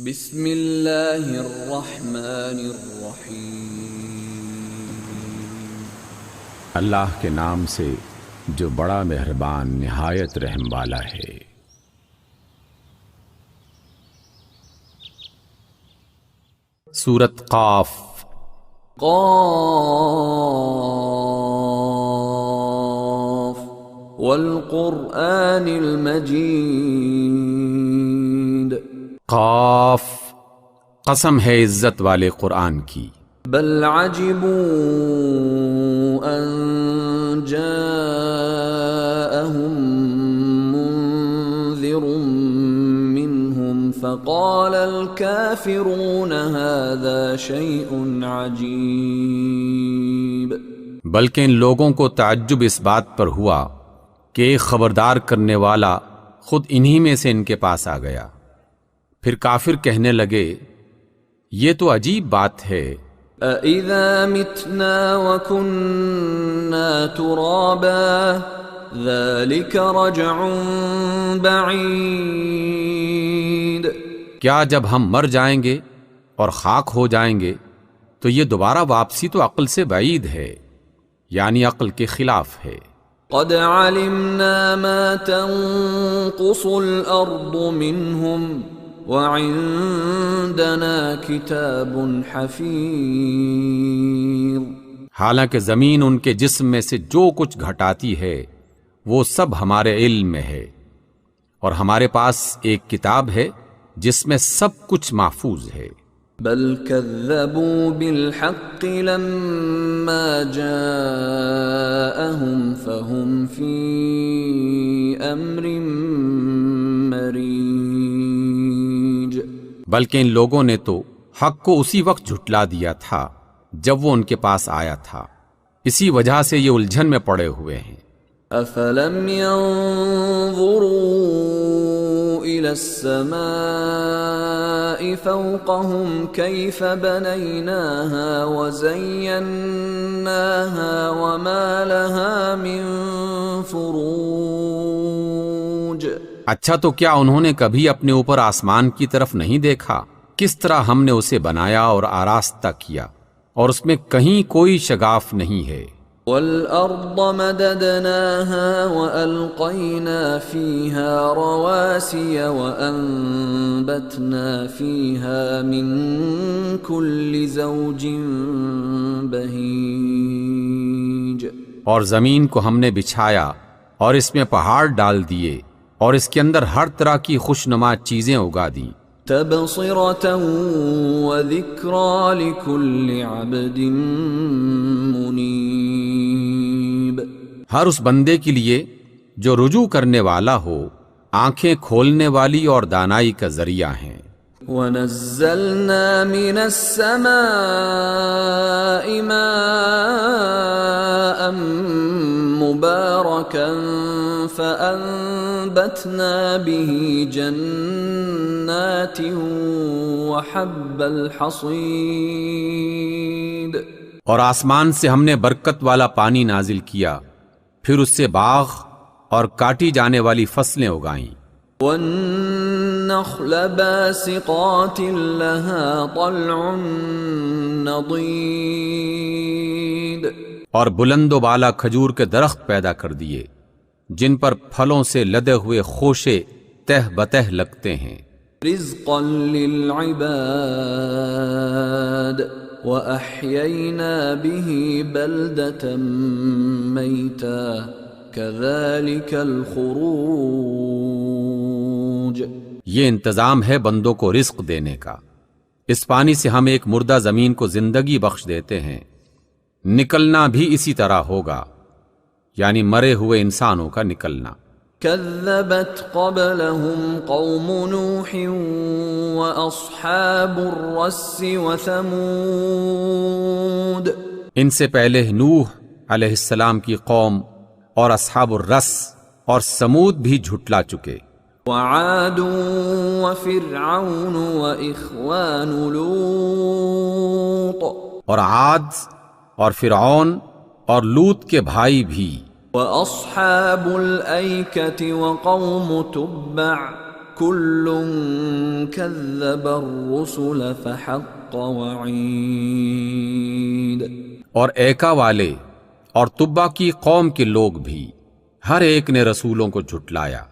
بسم اللہ الرحمن الرحیم۔ اللہ کے نام سے جو بڑا مہربان نہایت رحم والا ہے۔ سورۃ قاف۔ قاف والقرآن المجید۔ قاف، قسم ہے عزت والے قرآن کی۔ بل عجبوا ان جاءهم منذر منهم فقال الكافرون هذا شيء عجیب۔ بلکہ ان لوگوں کو تعجب اس بات پر ہوا کہ ایک خبردار کرنے والا خود انہی میں سے ان کے پاس آ گیا۔ پھر کافر کہنے لگے یہ تو عجیب بات ہے۔ أَإِذَا مِتْنَا وَكُنَّا تُرَابًا ذَلِكَ رَجْعٌ بَعِيدٌ۔ کیا جب ہم مر جائیں گے اور خاک ہو جائیں گے تو یہ دوبارہ واپسی تو عقل سے بعید ہے، یعنی عقل کے خلاف ہے۔ قَدْ عَلِمْنَا مَا تَنقُصُ الْأَرْضُ مِنْهُمْ وَعِندَنَا كِتَابٌ حَفِيظٌ۔ حالانکہ زمین ان کے جسم میں سے جو کچھ گھٹاتی ہے وہ سب ہمارے علم میں ہے، اور ہمارے پاس ایک کتاب ہے جس میں سب کچھ محفوظ ہے۔ بل كذبوا بالحق لما جاءهم فهم في امر مريج۔ بلکہ ان لوگوں نے تو حق کو اسی وقت جھٹلا دیا تھا جب وہ ان کے پاس آیا تھا، اسی وجہ سے یہ الجھن میں پڑے ہوئے ہیں۔ افلم ينظروا الى السماء فوقهم كيف بنيناها وزيناها وما لها من فروج۔ اچھا تو کیا انہوں نے کبھی اپنے اوپر آسمان کی طرف نہیں دیکھا، کس طرح ہم نے اسے بنایا اور آراستہ کیا، اور اس میں کہیں کوئی شگاف نہیں ہے۔ وَالْأَرْضَ مَدَدْنَاهَا وَأَلْقَيْنَا فِيهَا رَوَاسِيَ وَأَنبَتْنَا فِيهَا مِن كُلِّ زَوْجٍ بَهِيجٍ۔ اور زمین کو ہم نے بچھایا اور اس میں پہاڑ ڈال دیے اور اس کے اندر ہر طرح کی خوشنما چیزیں اگا دیں۔ تَبْصِرَةً وَذِكْرَى لِكُلِّ عَبْدٍ مُنِيبٍ۔ ہر اس بندے کے لیے جو رجوع کرنے والا ہو، آنکھیں کھولنے والی اور دانائی کا ذریعہ ہیں۔ وَنَزَّلْنَا مِنَ السَّمَاءِ مَاءً مُبَارَكًا فَأَنبَتْنَا بِهِ جَنَّاتٍ وَحَبَّ الْحَصِيدِ۔ اور آسمان سے ہم نے برکت والا پانی نازل کیا، پھر اس سے باغ اور کاٹی جانے والی فصلیں اگائیں۔ وَالنَّخْلَ بَاسِقَاتٍ لَهَا طَلْعٌ نَضِيدٌ۔ اور بلند و بالا کھجور کے درخت پیدا کر دیے جن پر پھلوں سے لدے ہوئے خوشے تہ بتہ لگتے ہیں۔ رِزْقًا لِلْعِبَادِ وَأَحْيَيْنَا بِهِ بَلْدَةً مَيْتًا كَذَلِكَ الْخُرُوجُ۔ یہ انتظام ہے بندوں کو رزق دینے کا، اس پانی سے ہم ایک مردہ زمین کو زندگی بخش دیتے ہیں، نکلنا بھی اسی طرح ہوگا، یعنی مرے ہوئے انسانوں کا نکلنا۔ كذبت قبلهم قوم نوح وأصحاب الرس وثمود۔ ان سے پہلے نوح علیہ السلام کی قوم اور اصحاب الرس اور سمود بھی جھٹلا چکے۔ وعاد وفرعون وإخوان لوط۔ اور عاد اور فرعون اور لوط کے بھائی بھی۔ وَأَصْحَابُ الْأَيْكَةِ وَقَوْمُ تُبَّعٍ كل كذب الرسل فحق وعید، اور ایکا والے اور تبا کی قوم کے لوگ بھی ہر ایک نے رسولوں کو جھٹلایا،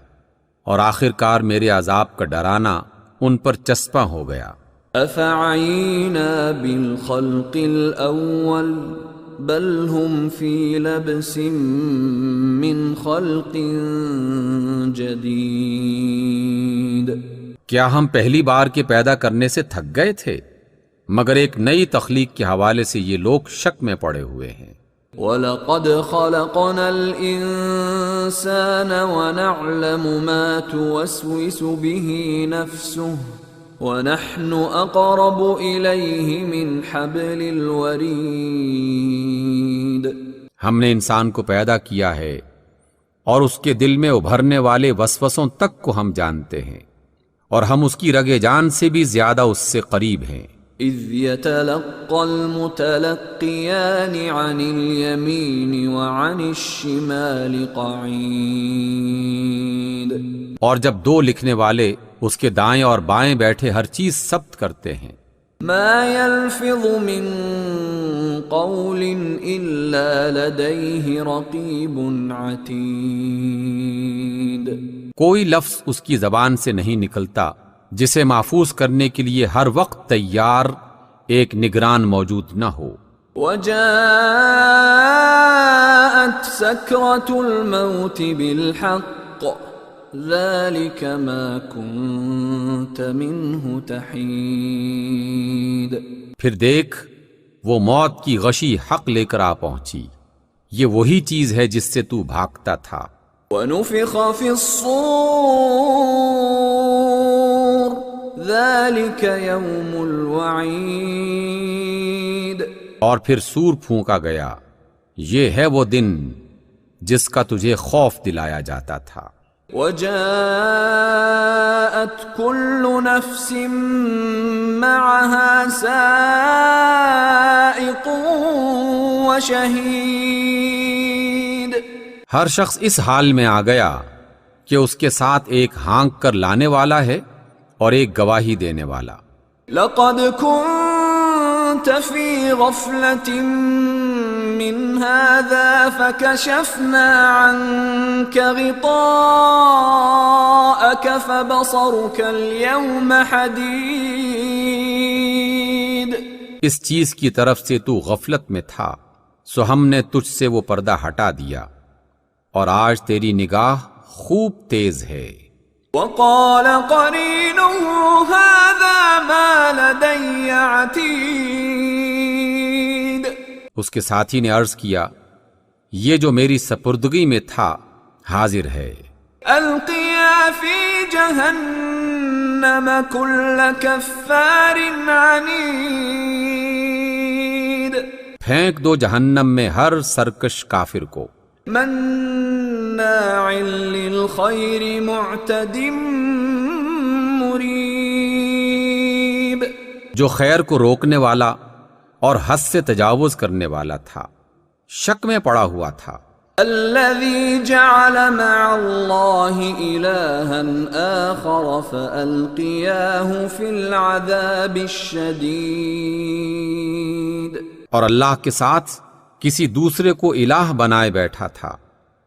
اور آخر کار میرے عذاب کا ڈرانا ان پر چسپاں ہو گیا۔ افعینا بالخلق الاول بل هم فی لبس من خلق جدید، کیا ہم پہلی بار کے پیدا کرنے سے تھک گئے تھے؟ مگر ایک نئی تخلیق کے حوالے سے یہ لوگ شک میں پڑے ہوئے ہیں۔ وَلَقَدْ خَلَقْنَا الْإِنسَانَ وَنَعْلَمُ مَا تُوَسْوِسُ بِهِ نَفْسُهُ وَنَحْنُ أَقْرَبُ إِلَيْهِ مِنْ حَبْلِ الْوَرِيدِ، ہم نے انسان کو پیدا کیا ہے اور اس کے دل میں ابھرنے والے وسوسوں تک کو ہم جانتے ہیں، اور ہم اس کی رگ جان سے بھی زیادہ اس سے قریب ہیں۔ اذ يتلقى المتلقيان عن اليمين وعن الشمال قعيد، اور جب دو لکھنے والے اس کے دائیں اور بائیں بیٹھے ہر چیز ثبت کرتے ہیں۔ ما يلفظ من قول الا لديه رقيب عتيد، کوئی لفظ اس کی زبان سے نہیں نکلتا جسے محفوظ کرنے کے لیے ہر وقت تیار ایک نگران موجود نہ ہو۔ وجاءت سكرة الموت بالحق ذلك ما كنت منه تحيد، پھر دیکھ وہ موت کی غشی حق لے کر آ پہنچی، یہ وہی چیز ہے جس سے تو بھاگتا تھا۔ ونفخ في الصور ذلك يوم الوعید، اور پھر سور پھونکا گیا، یہ ہے وہ دن جس کا تجھے خوف دلایا جاتا تھا۔ وجاءت كل نفس معها سائق وشهيد، ہر شخص اس حال میں آ گیا کہ اس کے ساتھ ایک ہانک کر لانے والا ہے اور ایک گواہی دینے والا۔ لقد كنت في غفلة من هذا فكشفنا عنك غطاءك فبصرك اليوم حديد، اس چیز کی طرف سے تو غفلت میں تھا، سو ہم نے تجھ سے وہ پردہ ہٹا دیا، اور آج تیری نگاہ خوب تیز ہے۔ وقال قرينه هذا ما لدي عتيد، اس کے ساتھی نے عرض کیا یہ جو میری سپردگی میں تھا حاضر ہے۔ القيا في جهنم كل كفار عنيد، پھینک دو جہنم میں ہر سرکش کافر کو، مناع للخير معتد مريب، جو خیر کو روکنے والا اور حد سے تجاوز کرنے والا تھا، شک میں پڑا ہوا تھا۔ الذي جعل مع الله إلها آخر فألقياه في العذاب الشديد، اور اللہ کے ساتھ کسی دوسرے کو الہ بنائے بیٹھا تھا،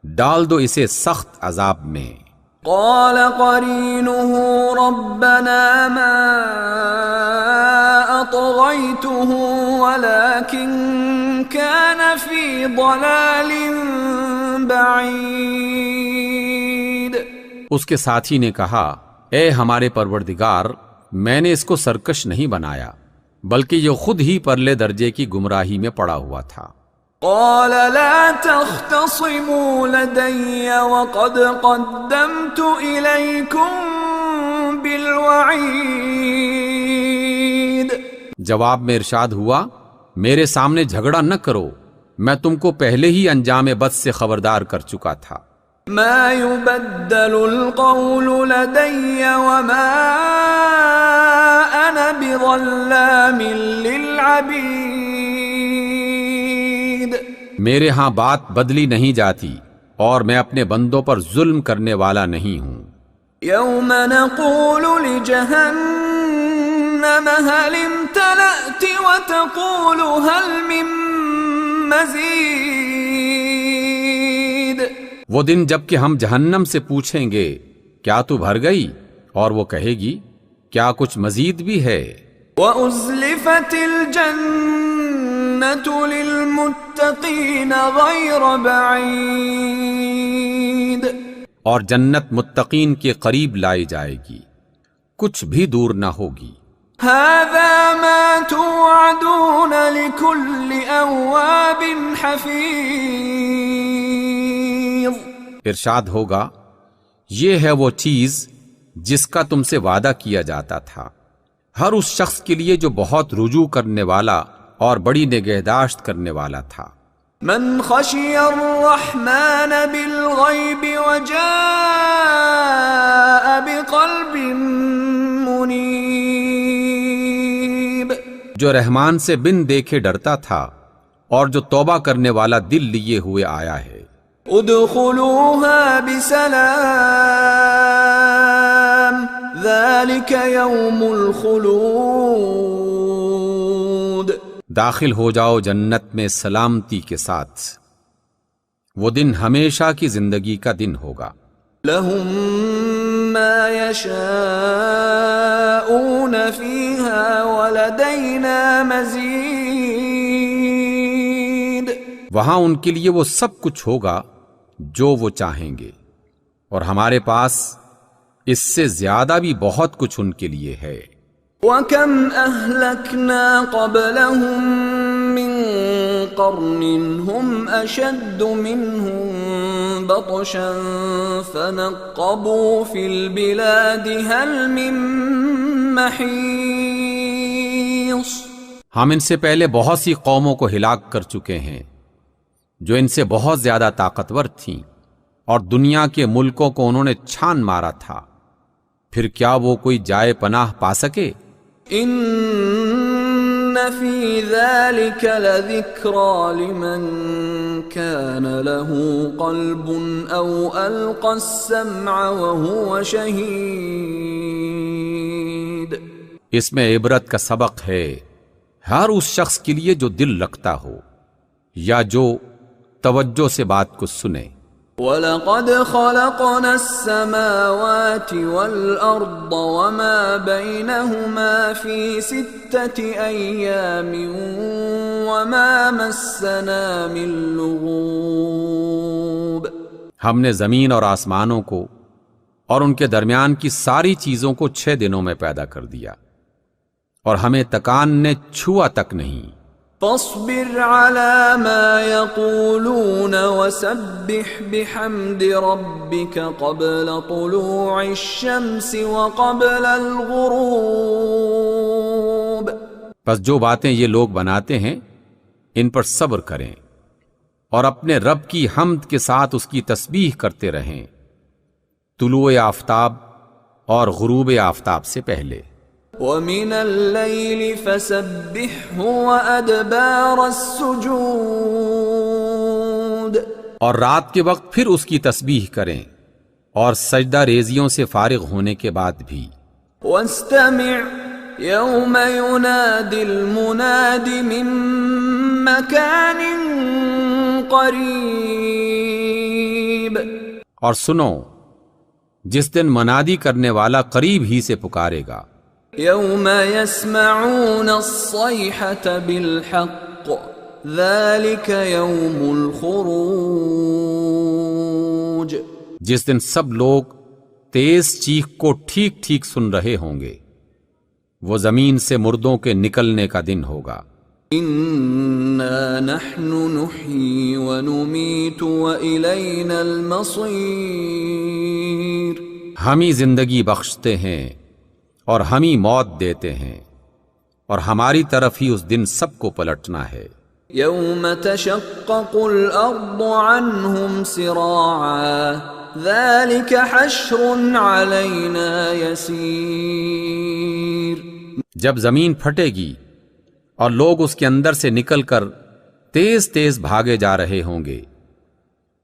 ڈال دو اسے سخت عذاب میں۔ قال قرينه ربنا ما أطغيته ولكن كان في ضلال بعيد، اس کے ساتھی نے کہا اے ہمارے پروردگار، میں نے اس کو سرکش نہیں بنایا بلکہ یہ خود ہی پرلے درجے کی گمراہی میں پڑا ہوا تھا۔ قال لا تختصموا لدي وقد قدمت إليكم بالوعيد، جواب میں ارشاد ہوا میرے سامنے جھگڑا نہ کرو، میں تم کو پہلے ہی انجام بد سے خبردار کر چکا تھا۔ ما يبدل القول لدي وما أنا بظلام للعبيد، میرے ہاں بات بدلی نہیں جاتی اور میں اپنے بندوں پر ظلم کرنے والا نہیں ہوں۔ يوم نقول لجهنم هل امتلأت وتقول هل من مزید. وہ دن جب کہ ہم جہنم سے پوچھیں گے کیا تو بھر گئی، اور وہ کہے گی کیا کچھ مزید بھی ہے. وَأُزْلِفَتِ الْجَنَّةُ لِلْمُتَّقِينَ غَيْرَ بَعِيدٍ. اور جنت متقین کے قریب لائی جائے گی، کچھ بھی دور نہ ہوگی. هَذَا مَا تُوعَدُونَ لِكُلِّ أَوَّابٍ حَفِيظٍ. ارشاد ہوگا یہ ہے وہ چیز جس کا تم سے وعدہ کیا جاتا تھا، ہر اس شخص کے لیے جو بہت رجوع کرنے والا اور بڑی نگہداشت کرنے والا تھا. من خشی الرحمن بالغیب وجاء بقلب منیب. جو رحمان سے بن دیکھے ڈرتا تھا اور جو توبہ کرنے والا دل لیے ہوئے آیا ہے. ادخلوها بسلام ذلك يوم الخلود. داخل ہو جاؤ جنت میں سلامتی کے ساتھ، وہ دن ہمیشہ کی زندگی کا دن ہوگا. لهم ما يشاءون فيها ولدينا مزيد. وہاں ان کے لیے وہ سب کچھ ہوگا جو وہ چاہیں گے، اور ہمارے پاس اس سے زیادہ بھی بہت کچھ ان کے لیے ہے. وَكَمْ أَهْلَكْنَا قَبْلَهُمْ مِنْ قَرْنٍ هُمْ أَشَدُّ مِنْهُمْ بَطْشًا فَنَقَّبُوا فِي الْبِلَادِ هَلْ مِنْ مَحِيصٍ. ہم ان سے پہلے بہت سی قوموں کو ہلاک کر چکے ہیں جو ان سے بہت زیادہ طاقتور تھیں، اور دنیا کے ملکوں کو انہوں نے چھان مارا تھا، پھر کیا وہ کوئی جائے پناہ پا سکے؟ ان فی ذلک لذکرى لمن کان له قلب او القى السمع وهو شہید. اس میں عبرت کا سبق ہے ہر اس شخص کے لیے جو دل رکھتا ہو یا جو توجہ سے بات کو سنے. وَلَقَدْ خَلَقْنَا السَّمَاوَاتِ وَالْأَرْضَ وَمَا بَيْنَهُمَا فِي 6 أَيَّامٍ وَمَا مَسَّنَا مِن لُغُوبٍ. ہم نے زمین اور آسمانوں کو اور ان کے درمیان کی ساری چیزوں کو 6 دنوں میں پیدا کر دیا، اور ہمیں تکان نے چھوا تک نہیں. فاصبر على ما يقولون وسبح بحمد ربك قبل طلوع الشمس وقبل الغروب. پس جو باتیں یہ لوگ بناتے ہیں ان پر صبر کریں، اور اپنے رب کی حمد کے ساتھ اس کی تسبیح کرتے رہیں طلوع آفتاب اور غروب آفتاب سے پہلے. وَمِنَ اللَّيْلِ فَسَبِّحْهُ وَأَدْبَارَ السُّجُودِ. اور رات کے وقت پھر اس کی تسبیح کریں، اور سجدہ ریزیوں سے فارغ ہونے کے بعد بھی. وَاسْتَمِعْ يَوْمَ يُنَادِ الْمُنَادِ مِن مَّكَانٍ قَرِيبٍ. اور سنو جس دن منادی کرنے والا قریب ہی سے پکارے گا. يوم يسمعون الصيحة بالحق ذلك يوم الخروج. جس دن سب لوگ تیز چیخ کو ٹھیک ٹھیک سن رہے ہوں گے، وہ زمین سے مردوں کے نکلنے کا دن ہوگا. إنا نحن نحيي ونميت وإلينا المصير. ہم ہی زندگی بخشتے ہیں اور ہم ہی موت دیتے ہیں، اور ہماری طرف ہی اس دن سب کو پلٹنا ہے. يوم تشقق الأرض عنهم سراعا ذلك حشر علينا يسير. جب زمین پھٹے گی اور لوگ اس کے اندر سے نکل کر تیز تیز بھاگے جا رہے ہوں گے،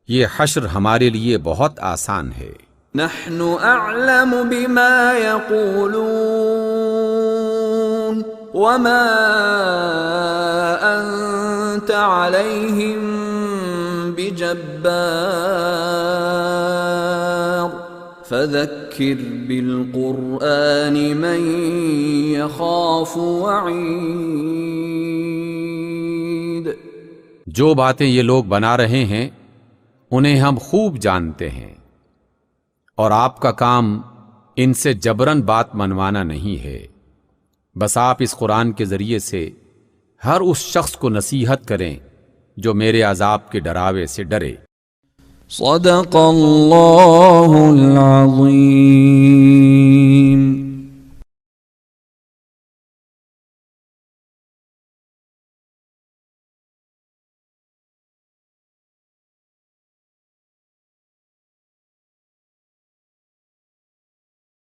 یہ حشر ہمارے لیے بہت آسان ہے. نحن أعلم بما يقولون وما أنت عليهم بجبار فذكر بالقرآن من يخاف وعيد۔ جو باتیں یہ لوگ بنا رہے ہیں انہیں ہم خوب جانتے ہیں، اور آپ کا کام ان سے جبراً بات منوانا نہیں ہے، بس آپ اس قرآن کے ذریعے سے ہر اس شخص کو نصیحت کریں جو میرے عذاب کے ڈراوے سے ڈرے۔ صدق اللہ العظیم۔